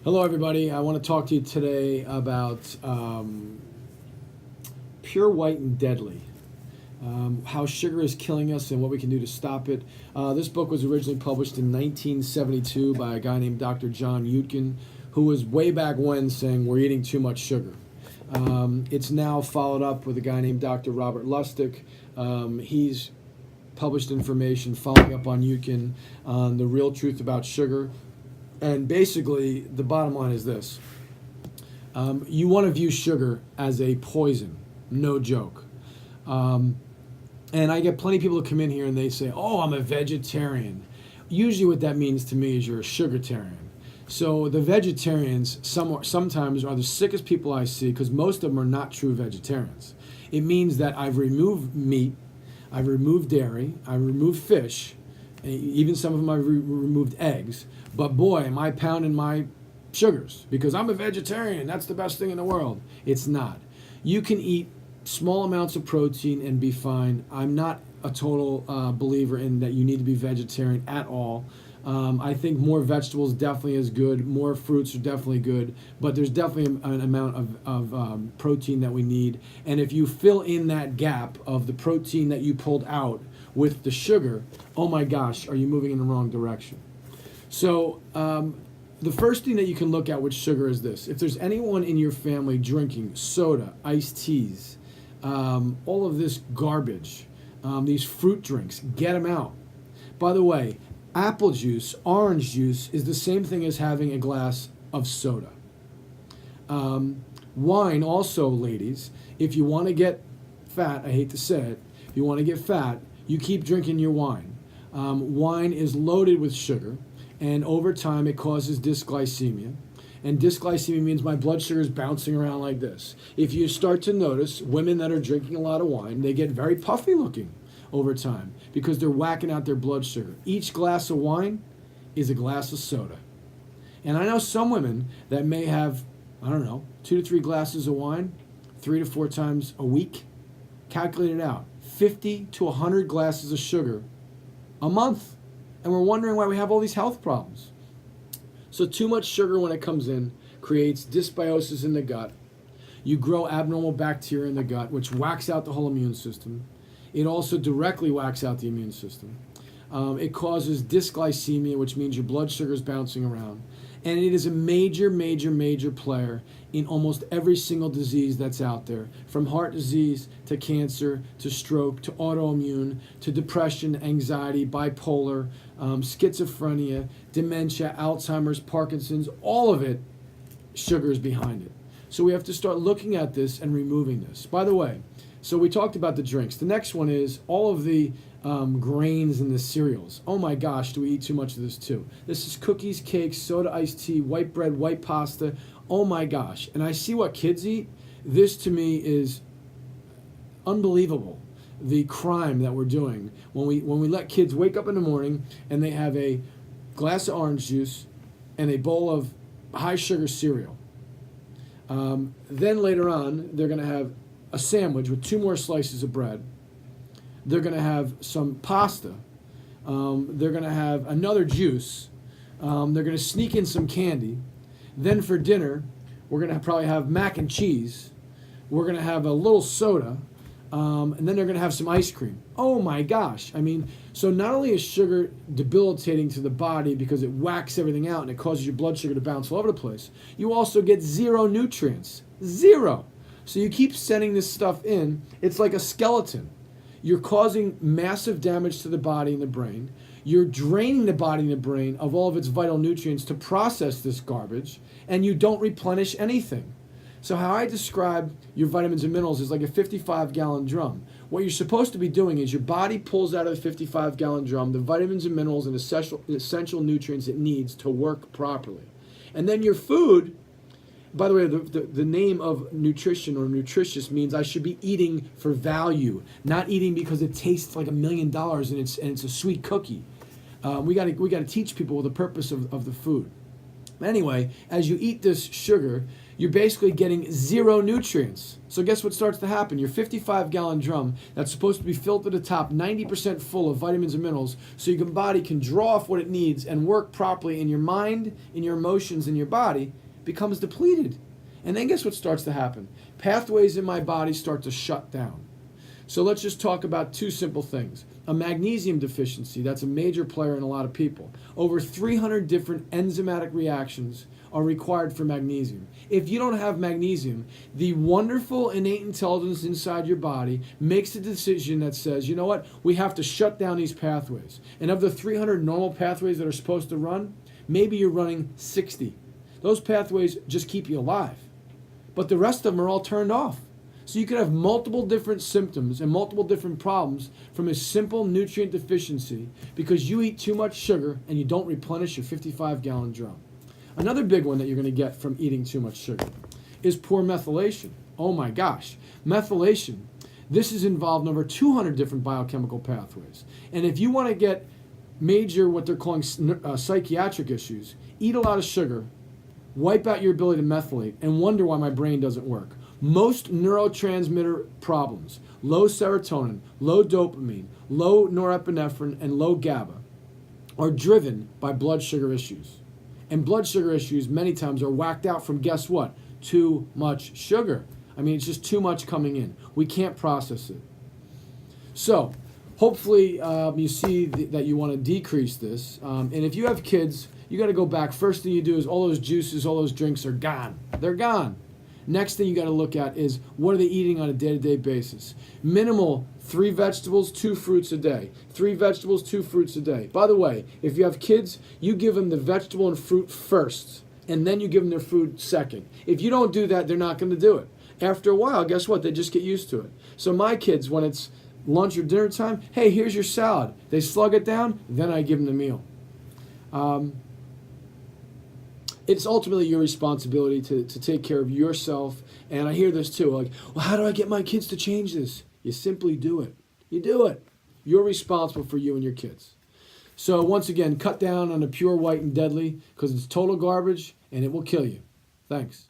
Hello, everybody. I want to talk to you today about pure, white, and deadly. How sugar is killing us and what we can do to stop it. This book was originally published in 1972 by a guy named Dr. John Yudkin, who was way back when saying we're eating too much sugar. It's now followed up with a guy named Dr. Robert Lustig. He's published information following up on Yudkin on the real truth about sugar. And basically, the bottom line is this. You want to view sugar as a poison, no joke. And I get plenty of people who come in here and they say, oh, I'm a vegetarian. Usually what that means to me is you're a sugartarian. So the vegetarians sometimes are the sickest people I see because most of them are not true vegetarians. It means that I've removed meat, I've removed dairy, I've removed fish, even some of them I've removed eggs. But boy, am I pounding my sugars because I'm a vegetarian. That's the best thing in the world. It's not. You can eat small amounts of protein and be fine. I'm not a total believer in that you need to be vegetarian at all. I think more vegetables definitely is good. More fruits are definitely good. But there's definitely an amount of protein that we need. And if you fill in that gap of the protein that you pulled out with the sugar, oh my gosh, are you moving in the wrong direction? So the first thing that you can look at with sugar is this. If there's anyone in your family drinking soda, iced teas, all of this garbage, these fruit drinks, get them out. By the way, apple juice, orange juice is the same thing as having a glass of soda. Wine also, ladies, if you want to get fat, I hate to say it, if you want to get fat, you keep drinking your wine. Wine is loaded with sugar. And over time, it causes dysglycemia. And dysglycemia means my blood sugar is bouncing around like this. If you start to notice women that are drinking a lot of wine, they get very puffy looking over time because they're whacking out their blood sugar. Each glass of wine is a glass of soda. And I know some women that may have, 2 to 3 glasses of wine 3 to 4 times a week. Calculate it out. 50 to 100 glasses of sugar a month. And we're wondering why we have all these health problems. So too much sugar when it comes in creates dysbiosis in the gut. You grow abnormal bacteria in the gut, which whacks out the whole immune system. It also directly whacks out the immune system. It causes dysglycemia, which means your blood sugar is bouncing around. And it is a major, major, major player in almost every single disease that's out there, from heart disease to cancer to stroke to autoimmune to depression, anxiety, bipolar, schizophrenia, dementia, Alzheimer's, Parkinson's, all of it, sugar is behind it. So we have to start looking at this and removing this. By the way, so we talked about the drinks. The next one is all of the grains and the cereals. Oh my gosh, do we eat too much of this too? This is cookies, cakes, soda, iced tea, white bread, white pasta. Oh my gosh. And I see what kids eat. This to me is unbelievable. The crime that we're doing when we let kids wake up in the morning and they have a glass of orange juice and a bowl of high sugar cereal. Then later on, they're going to have a sandwich with 2 more slices of bread. They're going to have some pasta. They're going to have another juice. They're going to sneak in some candy. Then for dinner, we're going to probably have mac and cheese. We're going to have a little soda. And then they're going to have some ice cream. Oh my gosh. I mean, so not only is sugar debilitating to the body because it whacks everything out and it causes your blood sugar to bounce all over the place, you also get 0 nutrients. 0. So you keep sending this stuff in. It's like a skeleton. You're causing massive damage to the body and the brain. You're draining the body and the brain of all of its vital nutrients to process this garbage, and you don't replenish anything. So how I describe your vitamins and minerals is like a 55-gallon drum. What you're supposed to be doing is your body pulls out of the 55-gallon drum the vitamins and minerals and essential nutrients it needs to work properly. And then your food, by the way, the name of nutrition or nutritious means I should be eating for value, not eating because it tastes like $1 million and it's a sweet cookie. We got to teach people the purpose of the food. Anyway, as you eat this sugar, you're basically getting zero nutrients. So guess what starts to happen? Your 55-gallon drum that's supposed to be filled to the top 90% full of vitamins and minerals so your body can draw off what it needs and work properly in your mind, in your emotions, in your body, becomes depleted. And then guess what starts to happen? Pathways in my body start to shut down. So let's just talk about two simple things. A magnesium deficiency, that's a major player in a lot of people. Over 300 different enzymatic reactions are required for magnesium. If you don't have magnesium, the wonderful innate intelligence inside your body makes a decision that says, you know what, we have to shut down these pathways. And of the 300 normal pathways that are supposed to run, maybe you're running 60. Those pathways just keep you alive. But the rest of them are all turned off. So you could have multiple different symptoms and multiple different problems from a simple nutrient deficiency because you eat too much sugar and you don't replenish your 55-gallon drum. Another big one that you're going to get from eating too much sugar is poor methylation. Oh my gosh. Methylation, this is involved in over 200 different biochemical pathways. And if you want to get major, what they're calling psychiatric issues, eat a lot of sugar, wipe out your ability to methylate, and wonder why my brain doesn't work. Most neurotransmitter problems, low serotonin, low dopamine, low norepinephrine, and low GABA, are driven by blood sugar issues. And blood sugar issues many times are whacked out from, guess what? Too much sugar. I mean, it's just too much coming in. We can't process it. So, hopefully you see that you want to decrease this. And if you have kids, you got to go back. First thing you do is all those juices, all those drinks are gone. They're gone. Next thing you got to look at is what are they eating on a day-to-day basis. Minimal 3 vegetables, 2 fruits a day. 3 vegetables, 2 fruits a day. By the way, if you have kids, you give them the vegetable and fruit first, and then you give them their food second. If you don't do that, they're not going to do it. After a while, guess what? They just get used to it. So my kids, when it's lunch or dinner time, hey, here's your salad. They slug it down, then I give them the meal. It's ultimately your responsibility to take care of yourself. And I hear this too, like, well, how do I get my kids to change this? You simply do it. You do it. You're responsible for you and your kids. So once again, cut down on the pure white and deadly because it's total garbage and it will kill you. Thanks.